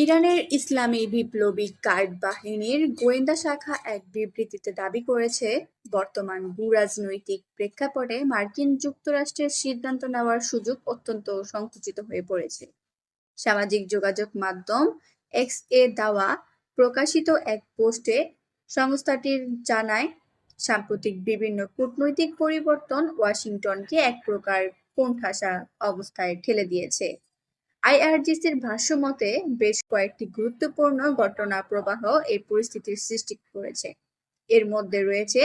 ইরানের ইসলামী বিপ্লবী গার্ড বাহিনীর গোয়েন্দা শাখা এক বিবৃতিতে দাবি করেছে, বর্তমান ভূরাজনৈতিক প্রেক্ষাপটে মার্কিন যুক্তরাষ্ট্রের সিদ্ধান্ত নেওয়ার সুযোগ অত্যন্ত সংকুচিত হয়ে পড়েছে। সামাজিক যোগাযোগ মাধ্যম এক্স এ দেওয়া প্রকাশিত এক পোস্টে সংস্থাটির জানায়, সাম্প্রতিক বিভিন্ন কূটনৈতিক পরিবর্তন ওয়াশিংটনকে এক প্রকার কোণঠাসা অবস্থায় ঠেলে দিয়েছে। আইআরজিসির ভাষ্যমতে, বেশ কয়েকটি গুরুত্বপূর্ণ ঘটনা প্রবাহ এই পরিস্থিতির সৃষ্টি করেছে। এর মধ্যে রয়েছে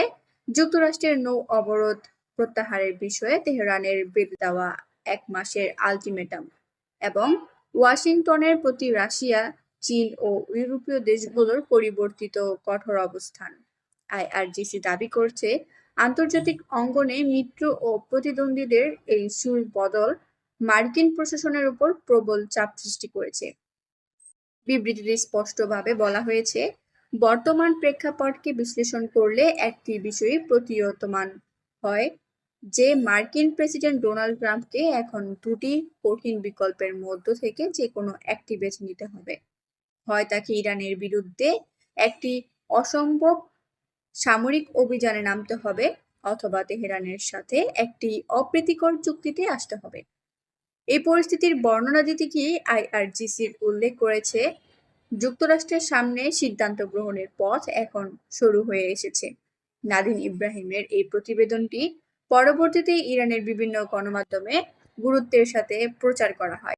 যুক্তরাষ্ট্রের নৌ অবরোধ প্রত্যাহারের বিষয়ে তেহরানের বেঁধে দেওয়া 1 মাসের আলটিমেটাম এবং ওয়াশিংটনের প্রতি রাশিয়া, চীন ও ইউরোপীয় দেশগুলোর পরিবর্তিত কঠোর অবস্থান। আইআরজিসি দাবি করছে, আন্তর্জাতিক অঙ্গনে মিত্র ও প্রতিদ্বন্দ্বীদের এই সুর বদল মার্কিন প্রশাসনের উপর প্রবল চাপ সৃষ্টি করেছে। বিবৃতিতে স্পষ্টভাবে বলা হয়েছে, বর্তমান প্রেক্ষাপটকে বিশ্লেষণ করলে একটি বিষয় প্রতীয়মান হয় যে মার্কিন প্রেসিডেন্ট ডোনাল্ড ট্রাম্পকে এখন দুটি কঠিন বিকল্পের মধ্য থেকে যে কোনো একটি বেছে নিতে হবে। হয় তাকে ইরানের বিরুদ্ধে একটি অসম্ভব সামরিক অভিযানে নামতে হবে, অথবা তেহরানের সাথে একটি অপ্রীতিকর চুক্তিতে আসতে হবে। এই পরিস্থিতির বর্ণনা দিতে গিয়ে আইআরজিসির উল্লেখ করেছে, যুক্তরাষ্ট্রের সামনে সিদ্ধান্ত গ্রহণের পথ এখন সরু হয়ে এসেছে। নাদিম ইব্রাহিমের এই প্রতিবেদনটি পরবর্তীতে ইরানের বিভিন্ন গণমাধ্যমে গুরুত্বের সাথে প্রচার করা হয়।